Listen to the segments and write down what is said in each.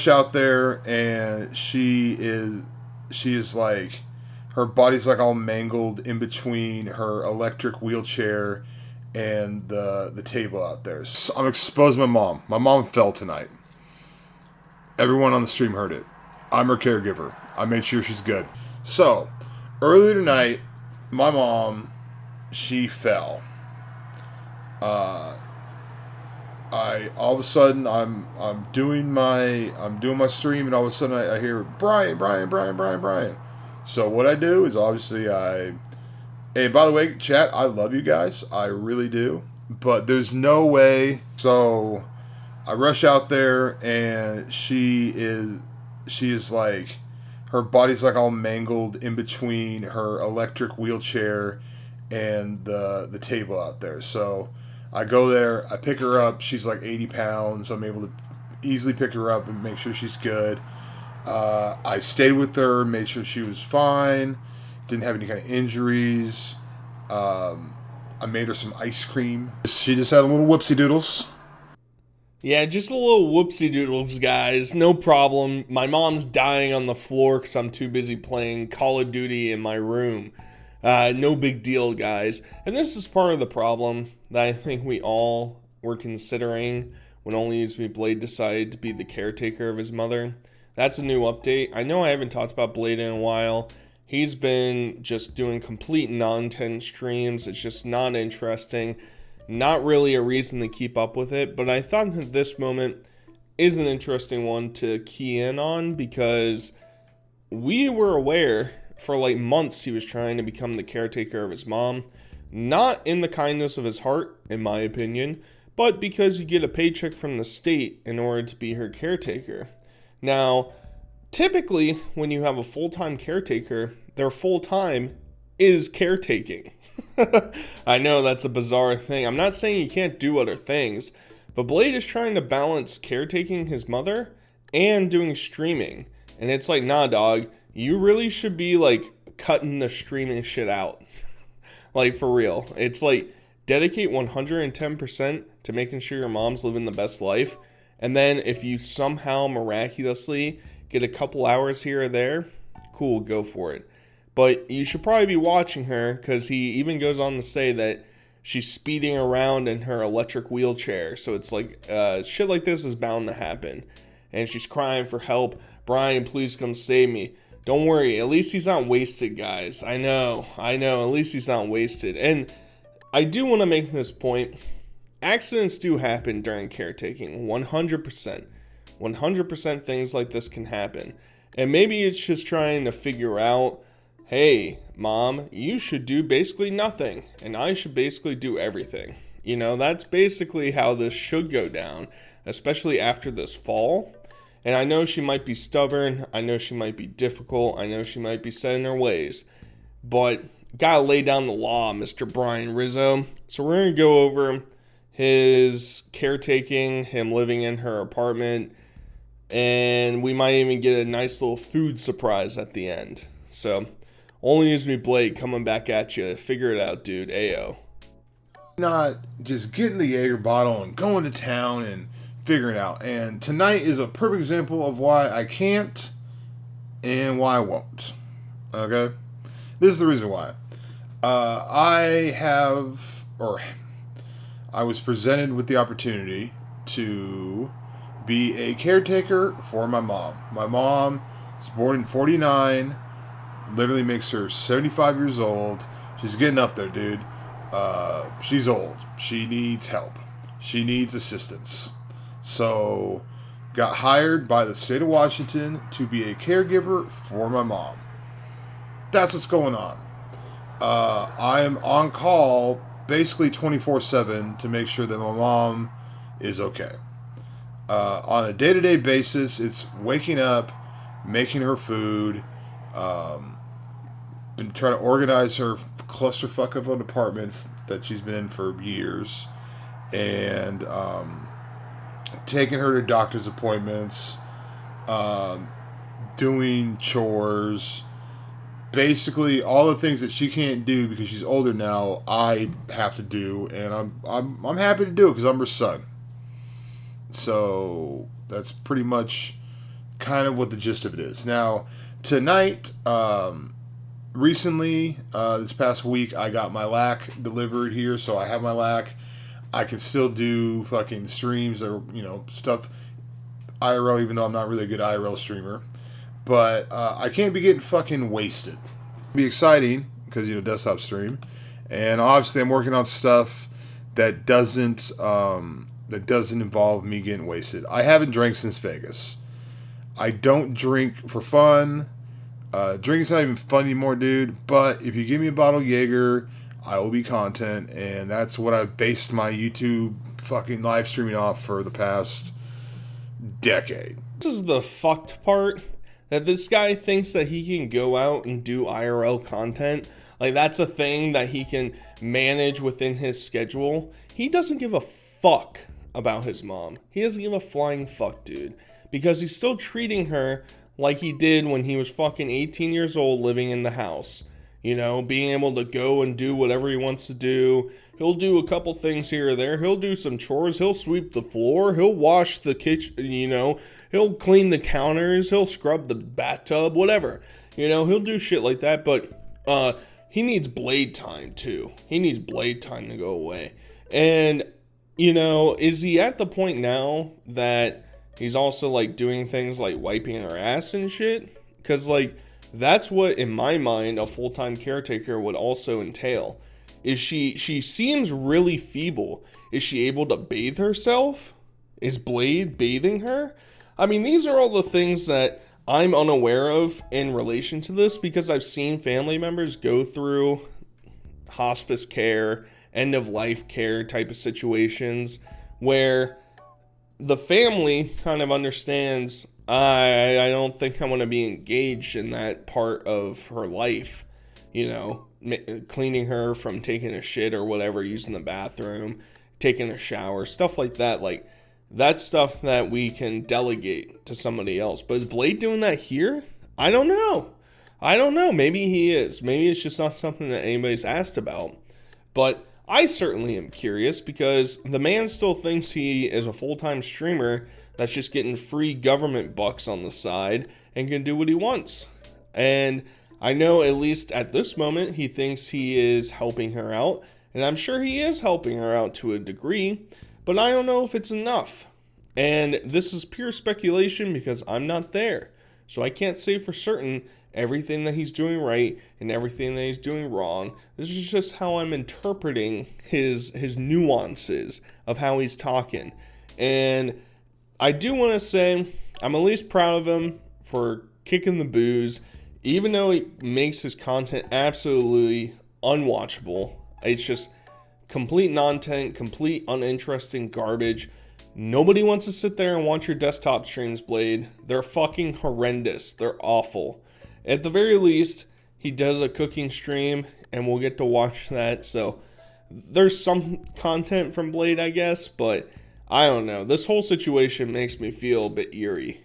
rush out there, and she is like, her body's like all mangled in between her electric wheelchair and the table out there. So I'm exposing my mom. My mom fell tonight. Everyone on the stream heard it. I'm her caregiver. I made sure she's good. So, earlier tonight, my mom, she fell. I all of a sudden I'm doing my stream, and all of a sudden I hear Brian. So what I do is obviously hey, by the way, chat, I love you guys, I really do, but there's no way. So I rush out there, and she is like, her body's like all mangled in between her electric wheelchair and the table out there. So I go there, I pick her up. She's like 80 pounds. I'm able to easily pick her up and make sure she's good. I stayed with her, made sure she was fine, didn't have any kind of injuries. I made her some ice cream. She just had a little whoopsie doodles. Yeah, just a little whoopsie doodles, guys. No problem. My mom's dying on the floor because I'm too busy playing Call of Duty in my room. No big deal, guys. And this is part of the problem that I think we all were considering when OnlyUseMeBlade decided to be the caretaker of his mother. That's a new update. I know I haven't talked about Blade in a while. He's been just doing complete non-10 streams. It's just not interesting. Not really a reason to keep up with it. But I thought that this moment is an interesting one to key in on, because we were aware for like months he was trying to become the caretaker of his mom. Not in the kindness of his heart, in my opinion, but because you get a paycheck from the state in order to be her caretaker. Now, typically, when you have a full-time caretaker, their full-time is caretaking. I know that's a bizarre thing. I'm not saying you can't do other things, but Blade is trying to balance caretaking his mother and doing streaming. And it's like, nah, dog, you really should be like cutting the streaming shit out. Like, for real. It's like, dedicate 110% to making sure your mom's living the best life. And then if you somehow miraculously get a couple hours here or there, cool, go for it. But you should probably be watching her, because he even goes on to say that she's speeding around in her electric wheelchair. So it's like, shit like this is bound to happen. And she's crying for help. Brian, please come save me. Don't worry, at least he's not wasted, guys. I know, at least he's not wasted. And I do want to make this point. Accidents do happen during caretaking, 100%. 100% things like this can happen. And maybe it's just trying to figure out, hey, mom, you should do basically nothing, and I should basically do everything. You know, that's basically how this should go down, especially after this fall. And I know she might be stubborn, I know she might be difficult, I know she might be set in her ways, but gotta lay down the law, Mr. Brian Rizzo. So we're gonna go over his caretaking, him living in her apartment, and we might even get a nice little food surprise at the end. So, OnlyUseMeBlade coming back at you. Figure it out, dude. Ayo. Not just getting the Jaeger bottle and going to town and figuring it out. And tonight is a perfect example of why I can't and why I won't. Okay? This is the reason why. I was presented with the opportunity to be a caretaker for my mom. My mom was born in 49, literally makes her 75 years old. She's getting up there, dude. She's old. She needs help. She needs assistance. So, got hired by the state of Washington to be a caregiver for my mom. That's what's going on. I am on call basically 24/7 to make sure that my mom is okay. On a day-to-day basis, it's waking up, making her food, been trying to organize her clusterfuck of an apartment that she's been in for years, and taking her to doctor's appointments, doing chores, basically all the things that she can't do because she's older now. I have to do, and I'm happy to do it because I'm her son. So that's pretty much kind of what the gist of it is. Now, tonight, recently, this past week, I got my lac delivered here, so I have my lac. I can still do fucking streams or, stuff IRL, even though I'm not really a good IRL streamer. But I can't be getting fucking wasted. It'll be exciting, because, desktop stream. And obviously I'm working on stuff that doesn't involve me getting wasted. I haven't drank since Vegas. I don't drink for fun. Drinking's not even fun anymore, dude. But if you give me a bottle of Jaeger, I will be content. And that's what I've based my YouTube fucking live streaming off for the past decade. This is the fucked part, that this guy thinks that he can go out and do IRL content. Like, that's a thing that he can manage within his schedule. He doesn't give a fuck about his mom. He doesn't give a flying fuck, dude. Because he's still treating her like he did when he was fucking 18 years old living in the house. Being able to go and do whatever he wants to do. He'll do a couple things here or there. He'll do some chores. He'll sweep the floor. He'll wash the kitchen, He'll clean the counters. He'll scrub the bathtub, whatever. He'll do shit like that. But he needs Blade time, too. He needs Blade time to go away. And, is he at the point now that he's also, like, doing things like wiping her ass and shit? Because, like, that's what, in my mind, a full-time caretaker would also entail. Is she seems really feeble. Is she able to bathe herself? Is Blade bathing her? I mean, these are all the things that I'm unaware of in relation to this, because I've seen family members go through hospice care, end-of-life care type of situations where the family kind of understands, I don't think I want to be engaged in that part of her life, cleaning her from taking a shit or whatever, using the bathroom, taking a shower, stuff like that. Like, that's stuff that we can delegate to somebody else. But is Blade doing that here? I don't know. Maybe he is. Maybe it's just not something that anybody's asked about. But I certainly am curious, because the man still thinks he is a full-time streamer that's just getting free government bucks on the side and can do what he wants. And I know, at least at this moment, he thinks he is helping her out. And I'm sure he is helping her out to a degree. But I don't know if it's enough. And this is pure speculation, because I'm not there. So I can't say for certain everything that he's doing right and everything that he's doing wrong. This is just how I'm interpreting his nuances of how he's talking. And I do want to say I'm at least proud of him for kicking the booze, even though he makes his content absolutely unwatchable. It's just complete non-content, complete uninteresting garbage. Nobody wants to sit there and watch your desktop streams, Blade. They're fucking horrendous. They're awful. At the very least, he does a cooking stream, and we'll get to watch that. So there's some content from Blade, I guess, but I don't know. This whole situation makes me feel a bit eerie.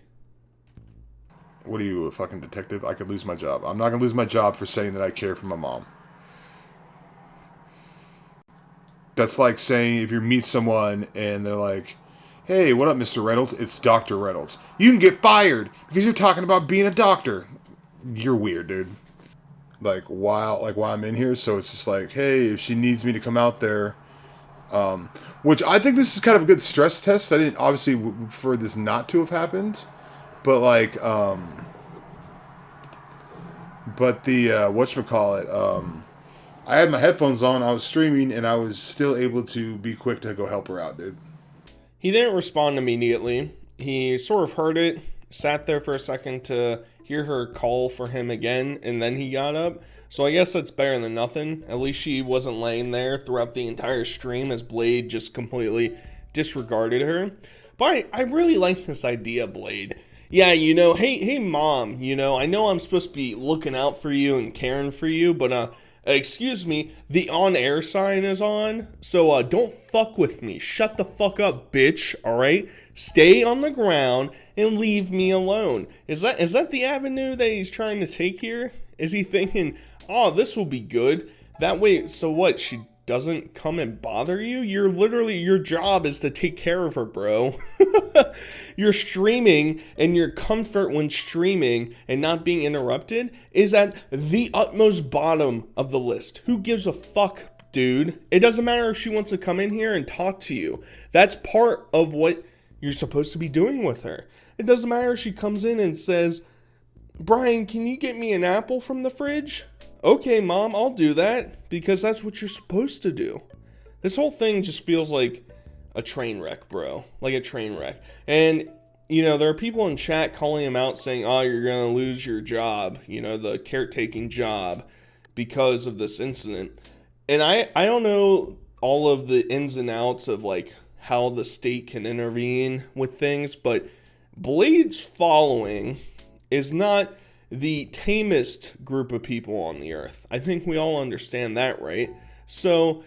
What are you, a fucking detective? I could lose my job. I'm not going to lose my job for saying that I care for my mom. That's like saying if you meet someone and they're like, hey, what up, Mr. Reynolds? It's Dr. Reynolds. You can get fired because you're talking about being a doctor. You're weird, dude. Like while I'm in here, so it's just like, hey, if she needs me to come out there, which I think this is kind of a good stress test. I didn't obviously prefer this not to have happened, but like, but the whatchamacallit, I had my headphones on, I was streaming, and I was still able to be quick to go help her out, dude. He didn't respond immediately. He sort of heard it, sat there for a second to hear her call for him again, and then he got up. So I guess that's better than nothing. At least she wasn't laying there throughout the entire stream as Blade just completely disregarded her. But I really like this idea, Blade. Yeah, hey mom, I know I'm supposed to be looking out for you and caring for you, but excuse me, the on-air sign is on, so don't fuck with me. Shut the fuck up, bitch, alright? Stay on the ground and leave me alone. Is that the avenue that he's trying to take here? Is he thinking, oh, this will be good? That way, so what, she doesn't come and bother you, your job is to take care of her, bro. Your streaming and your comfort when streaming and not being interrupted is at the utmost bottom of the list. Who gives a fuck, dude? It doesn't matter if she wants to come in here and talk to you. That's part of what you're supposed to be doing with her. It doesn't matter if she comes in and says, Brian, can you get me an apple from the fridge? Okay, Mom, I'll do that, because that's what you're supposed to do. This whole thing just feels like a train wreck, bro. Like a train wreck. And, there are people in chat calling him out saying, oh, you're going to lose your job, the caretaking job, because of this incident. And I don't know all of the ins and outs of, like, how the state can intervene with things, but Blade's following is not the tamest group of people on the earth. I think we all understand that, right? So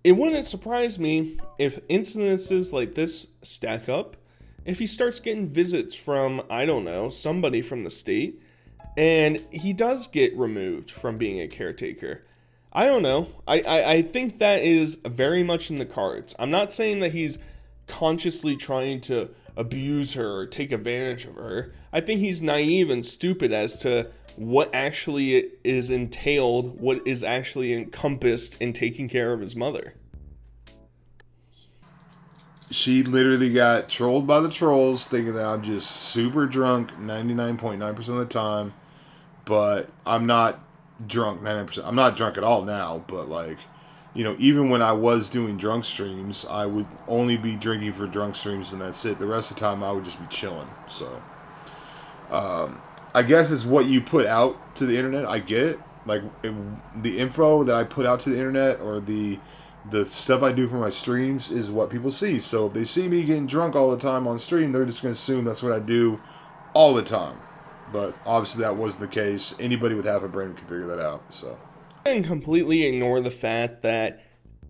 it wouldn't surprise me if incidences like this stack up, if he starts getting visits from, I don't know, somebody from the state, and he does get removed from being a caretaker. I don't know. I think that is very much in the cards. I'm not saying that he's consciously trying to abuse her or take advantage of her. I think he's naive and stupid as to what actually is entailed, what is actually encompassed in taking care of his mother. She literally got trolled by the trolls, thinking that I'm just super drunk 99.9% of the time, but I'm not drunk 99%. I'm not drunk at all now, but like, even when I was doing drunk streams, I would only be drinking for drunk streams, and that's it. The rest of the time, I would just be chilling. So, I guess it's what you put out to the internet. I get it. Like, the info that I put out to the internet, or the stuff I do for my streams, is what people see. So if they see me getting drunk all the time on stream, they're just going to assume that's what I do all the time. But obviously that wasn't the case. Anybody with half a brain can figure that out. So. And completely ignore the fact that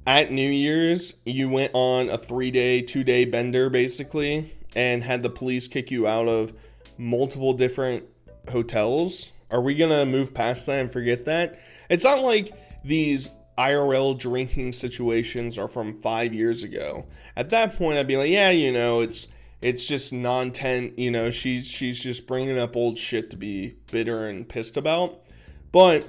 at New Year's, you went on a 2-day bender, basically, and had the police kick you out of multiple different hotels. Are we going to move past that and forget that? It's not like these IRL drinking situations are from 5 years ago. At that point, I'd be like, yeah, it's just non-tent, she's just bringing up old shit to be bitter and pissed about. But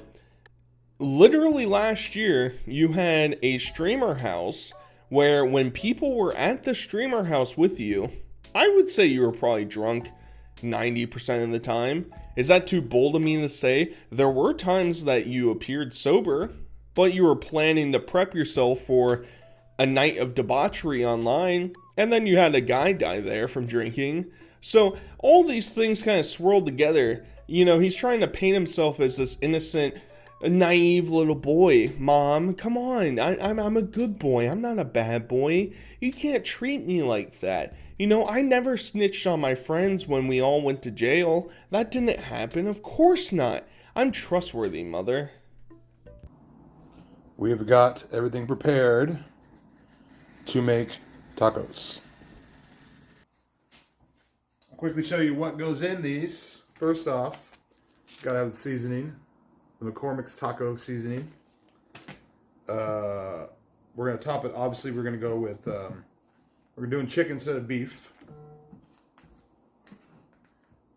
literally last year, you had a streamer house where when people were at the streamer house with you, I would say you were probably drunk 90% of the time. Is that too bold of me to say? There were times that you appeared sober, but you were planning to prep yourself for a night of debauchery online, and then you had a guy die there from drinking. So all these things kind of swirled together. He's trying to paint himself as this innocent, naive little boy. Mom, come on. I'm a good boy. I'm not a bad boy. You can't treat me like that. I never snitched on my friends when we all went to jail. That didn't happen. Of course not. I'm trustworthy, Mother. We have got everything prepared to make tacos. I'll quickly show you what goes in these. First off, gotta have the seasoning, the McCormick's taco seasoning. We're gonna top it. Obviously, we're gonna go with we're doing chicken instead of beef.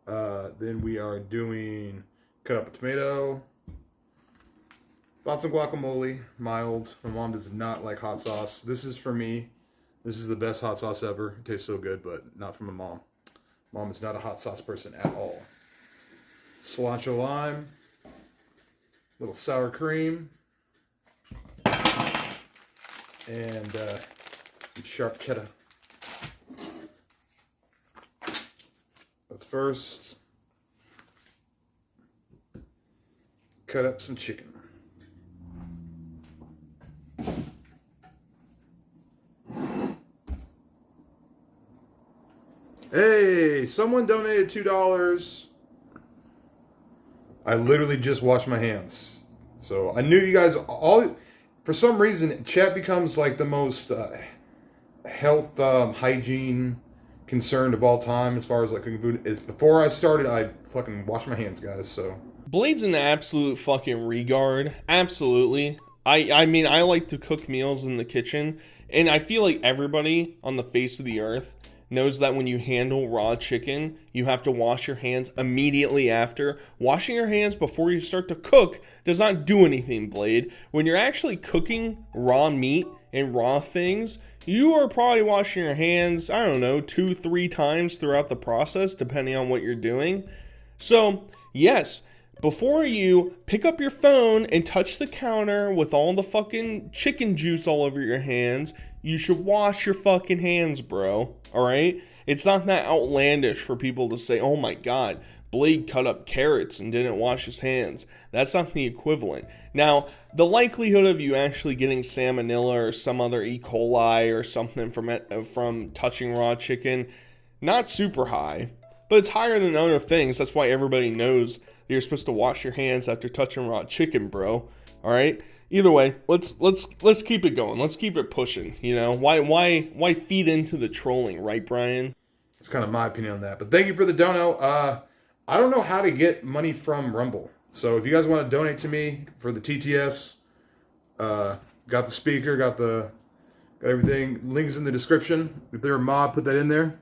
Then we are doing cut up a tomato. Bought some guacamole, mild. My mom does not like hot sauce. This is for me. This is the best hot sauce ever. It tastes so good, but not from my mom. Mom is not a hot sauce person at all. Cilantro lime. Little sour cream. And sharp cheddar. But first, cut up some chicken. Hey, someone donated $2. I literally just washed my hands. So I knew you guys all, for some reason, chat becomes like the most health, hygiene concerned of all time as far as like cooking food. Before I started, I fucking washed my hands, guys, so. Blade's an absolute fucking regard. Absolutely. I mean, I like to cook meals in the kitchen, and I feel like everybody on the face of the earth knows that when you handle raw chicken, you have to wash your hands immediately after. Washing your hands before you start to cook does not do anything, Blade. When you're actually cooking raw meat and raw things, you are probably washing your hands, I don't know, 2-3 times throughout the process, depending on what you're doing. So, yes, before you pick up your phone and touch the counter with all the fucking chicken juice all over your hands, you should wash your fucking hands, bro. Alright? It's not that outlandish for people to say, oh my god, Blade cut up carrots and didn't wash his hands. That's not the equivalent. Now, the likelihood of you actually getting salmonella or some other E. coli or something from touching raw chicken, not super high, but it's higher than other things. That's why everybody knows that you're supposed to wash your hands after touching raw chicken, bro. All right. Either way, let's keep it going. Let's keep it pushing. You know, why feed into the trolling, right, Brian? That's kind of my opinion on that. But thank you for the dono. I don't know how to get money from Rumble. So if you guys want to donate to me for the TTS, got the speaker, got everything. Links in the description. If they're a mod, put that in there.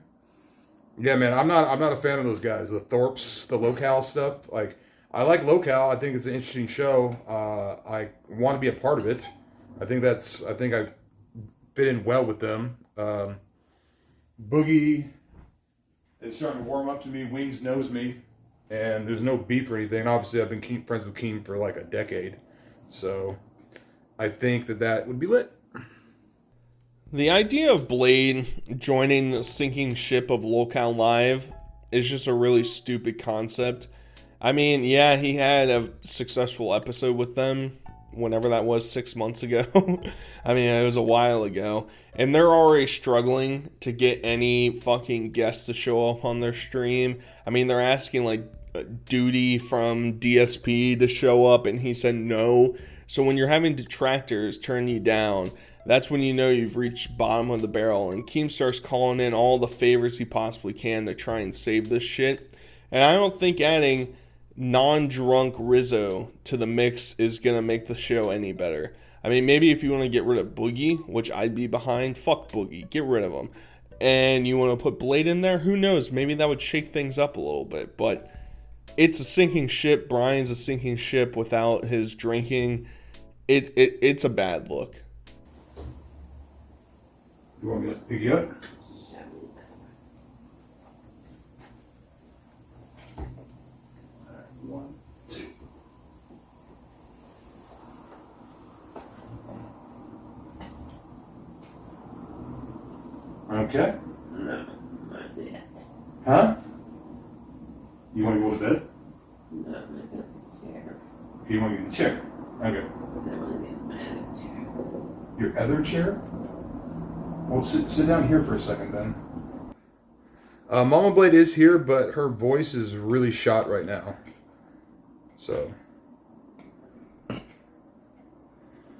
Yeah, man, I'm not a fan of those guys. The Thorpes, the Locale stuff. Like, I like Locale. I think it's an interesting show. I want to be a part of it. I think I fit in well with them. Boogie is starting to warm up to me. Wings knows me, and there's no beef or anything. Obviously, I've been friends with Keem for like a decade, so I think that would be lit. The idea of Blade joining the sinking ship of Locale Live is just a really stupid concept. I mean, yeah, he had a successful episode with them, whenever that was, 6 months ago. I mean, it was a while ago. And they're already struggling to get any fucking guests to show up on their stream. I mean, they're asking, like, Duty from DSP to show up, and he said no. So when you're having detractors turn you down, that's when you know you've reached bottom of the barrel. And Keem starts calling in all the favors he possibly can to try and save this shit. And I don't think adding non-drunk Rizzo to the mix is going to make the show any better. I mean, maybe if you want to get rid of Boogie, which I'd be behind, fuck Boogie, get rid of him. And you want to put Blade in there, who knows, maybe that would shake things up a little bit. But it's a sinking ship. Brian's a sinking ship without his drinking. It's a bad look. You want me to pick you up? One, two. Okay. No, not yet. Huh? You want to go to bed? No, I'm gonna get the chair. You want to get the chair? Okay. I want to get my other chair. Your other chair? Well, sit down here for a second then. Mama Blade is here, but her voice is really shot right now. So. A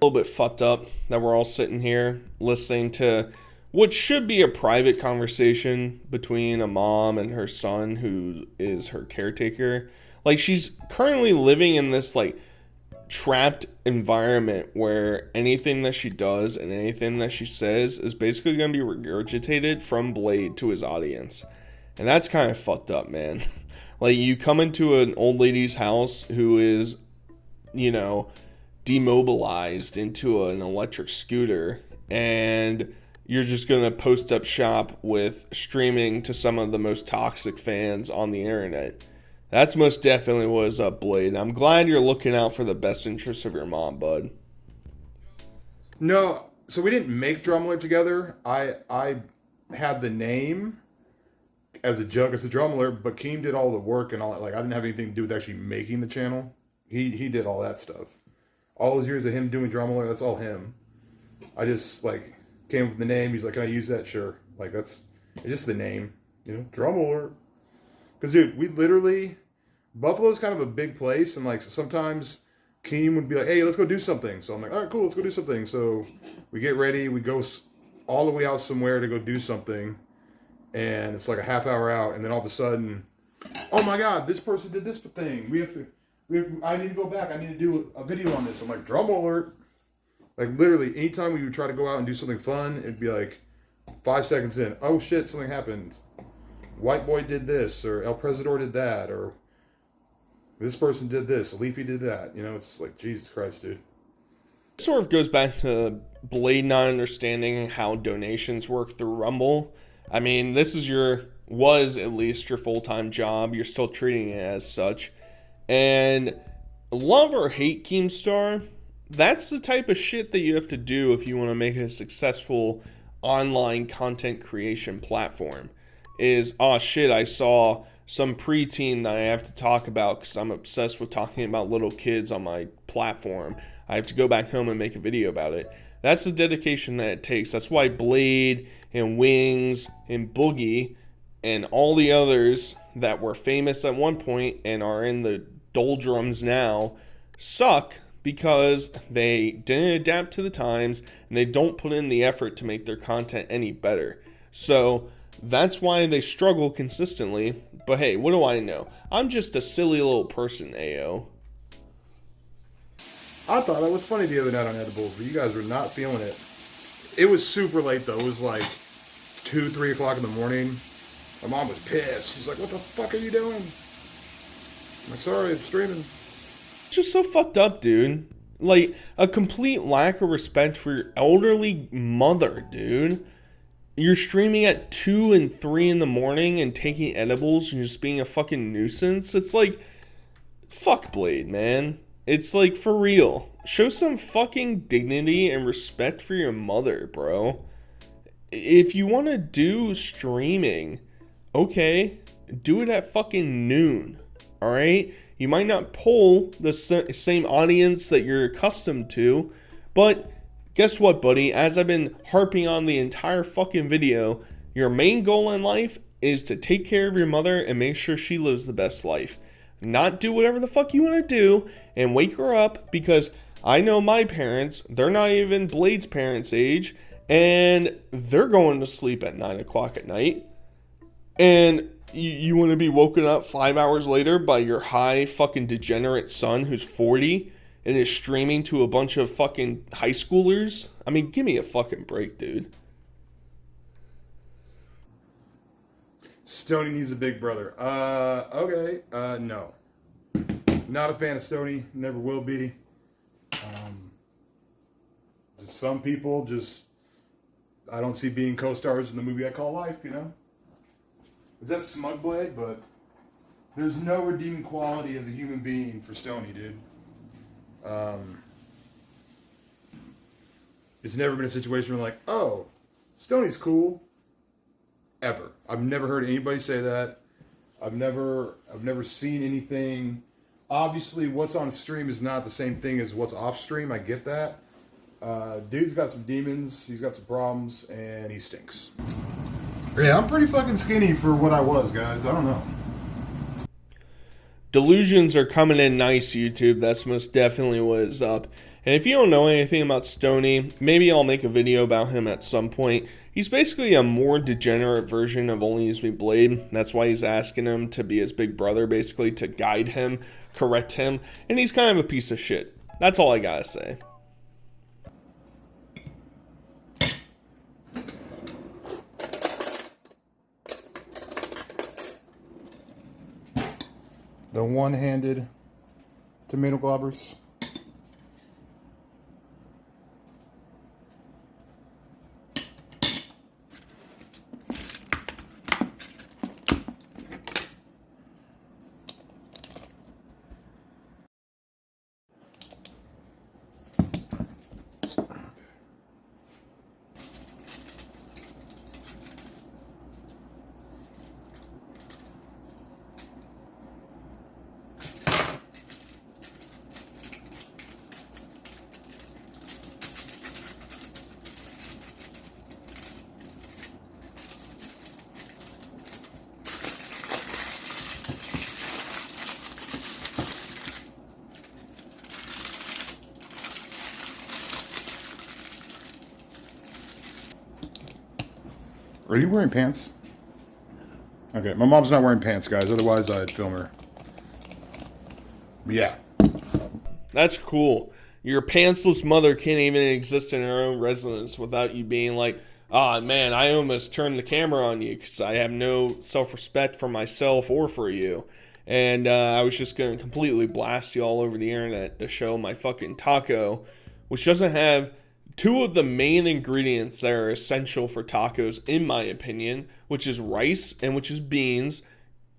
little bit fucked up that we're all sitting here listening to what should be a private conversation between a mom and her son who is her caretaker. Like, she's currently living in this, like, trapped environment where anything that she does and anything that she says is basically going to be regurgitated from Blade to his audience. And that's kind of fucked up, man. Like, you come into an old lady's house who is, you know, demobilized into an electric scooter, and you're just going to post up shop with streaming to some of the most toxic fans on the internet. That's most definitely what is up, Blade. I'm glad you're looking out for the best interests of your mom, bud. No, so we didn't make Drumler together. I had the name as a joke as a Drumler, but Keem did all the work and all that. Like, I didn't have anything to do with actually making the channel. He did all that stuff. All those years of him doing Drumler, that's all him. I just, like, came up with the name. He's like, can I use that? Sure. Like, it's just the name, you know, Drumler. Because, dude, we literally, Buffalo's kind of a big place, and, like, sometimes Keem would be like, hey, let's go do something. So I'm like, all right, cool, let's go do something. So we get ready, we go all the way out somewhere to go do something, and it's like a half hour out, and then all of a sudden, oh my God, this person did this thing. I need to go back, I need to do a video on this. I'm like, drum alert. Like literally, anytime we would try to go out and do something fun, it'd be like 5 seconds in. Oh shit, something happened. White boy did this, or El Presidor did that, or this person did this, Leafy did that. You know, it's like Jesus Christ, dude. This sort of goes back to Blade not understanding how donations work through Rumble. I mean, this is was at least your full-time job. You're still treating it as such. And love or hate Keemstar, that's the type of shit that you have to do if you want to make a successful online content creation platform. Is, oh shit, I saw some preteen that I have to talk about because I'm obsessed with talking about little kids on my platform. I have to go back home and make a video about it. That's the dedication that it takes. That's why Blade and Wings and Boogie and all the others that were famous at one point and are in the doldrums now suck, because they didn't adapt to the times and they don't put in the effort to make their content any better. So that's why they struggle consistently. But hey, what do I know? I'm just a silly little person, AO. I thought that was funny the other night on Edibles, but you guys were not feeling it. It was super late though. It was like 2, 3 o'clock in the morning. My mom was pissed. She's like, "What the fuck are you doing?" I'm like, "Sorry, I'm streaming." It's just so fucked up, dude. Like, a complete lack of respect for your elderly mother, dude. You're streaming at 2 and 3 in the morning and taking edibles and just being a fucking nuisance. It's like, fuck Blade, man. It's like, for real. Show some fucking dignity and respect for your mother, bro. If you want to do streaming, okay, do it at fucking noon, alright? You might not pull the same audience that you're accustomed to, but guess what, buddy? As I've been harping on the entire fucking video, your main goal in life is to take care of your mother and make sure she lives the best life. Not do whatever the fuck you want to do and wake her up, because I know my parents, they're not even Blade's parents' age, and they're going to sleep at 9 o'clock at night. And you want to be woken up 5 hours later by your high fucking degenerate son who's 40 and is streaming to a bunch of fucking high schoolers? I mean, give me a fucking break, dude. Stoney needs a big brother. Okay. No. Not a fan of Stoney. Never will be. Just some people I don't see being co-stars in the movie I call life, you know? Is that SmugBlade? But there's no redeeming quality as a human being for Stoney, dude. It's never been a situation where like, oh, Stoney's cool. Ever. I've never heard anybody say that. I've never seen anything. Obviously, what's on stream is not the same thing as what's off stream. I get that. Dude's got some demons. He's got some problems, and he stinks. Yeah, I'm pretty fucking skinny for what I was, guys. I don't know. Delusions are coming in nice, YouTube. That's most definitely what is up. And if you don't know anything about Stoney, maybe I'll make a video about him at some point. He's basically a more degenerate version of OnlyUseMeBlade. That's why he's asking him to be his big brother, basically, to guide him, correct him. And he's kind of a piece of shit. That's all I gotta say. The one-handed tomato globbers. Are you wearing pants? Okay, my mom's not wearing pants, guys. Otherwise, I'd film her. But yeah. That's cool. Your pantsless mother can't even exist in her own residence without you being like, ah, man, I almost turned the camera on you because I have no self-respect for myself or for you. And I was just going to completely blast you all over the internet to show my fucking taco, which doesn't have two of the main ingredients that are essential for tacos, in my opinion, which is rice and which is beans.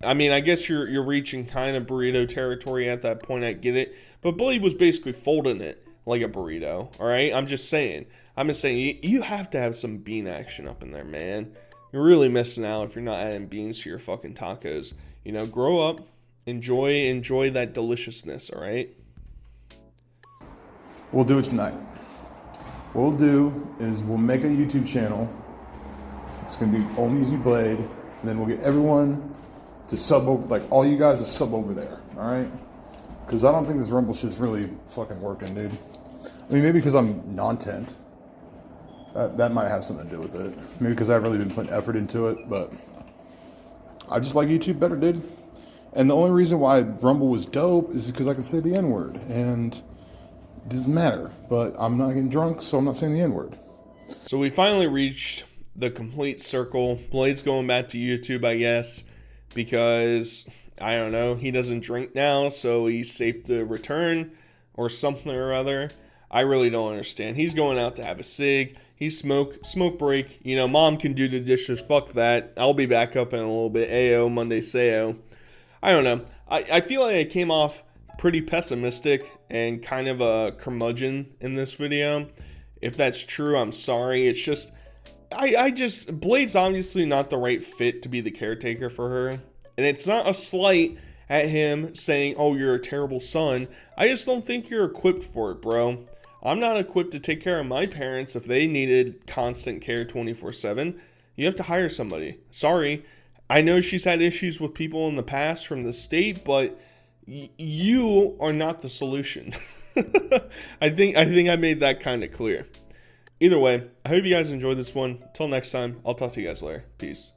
I mean, I guess you're reaching kind of burrito territory at that point. I get it, but Blade was basically folding it like a burrito. All right, I'm just saying. You have to have some bean action up in there, man. You're really missing out if you're not adding beans to your fucking tacos. You know, grow up, enjoy that deliciousness. All right. We'll do it tonight. What we'll do is we'll make a YouTube channel. It's gonna be OnlyUseMeBlade, and then we'll get everyone to sub over, like all you guys to sub over there, all right? Because I don't think this Rumble shit's really fucking working, dude. I mean, maybe because I'm non-tent. That might have something to do with it. Maybe because I've really been putting effort into it, but I just like YouTube better, dude. And the only reason why Rumble was dope is because I can say the N-word, and it doesn't matter. But I'm not getting drunk, so I'm not saying the N-word. So we finally reached the complete circle. Blade's going back to YouTube, I guess, because, I don't know, he doesn't drink now, so he's safe to return or something or other. I really don't understand. He's going out to have a cig. He smoke break. You know, mom can do the dishes. Fuck that. I'll be back up in a little bit. Ayo, Monday sayo. I don't know. I feel like I came off pretty pessimistic and kind of a curmudgeon in this video. If that's true, I'm sorry. It's just, Blade's obviously not the right fit to be the caretaker for her. And it's not a slight at him saying, oh, you're a terrible son. I just don't think you're equipped for it, bro. I'm not equipped to take care of my parents if they needed constant care 24/7. You have to hire somebody. Sorry. I know she's had issues with people in the past from the state, but you are not the solution. I think I made that kind of clear. Either way, I hope you guys enjoyed this one. Till next time, I'll talk to you guys later. Peace.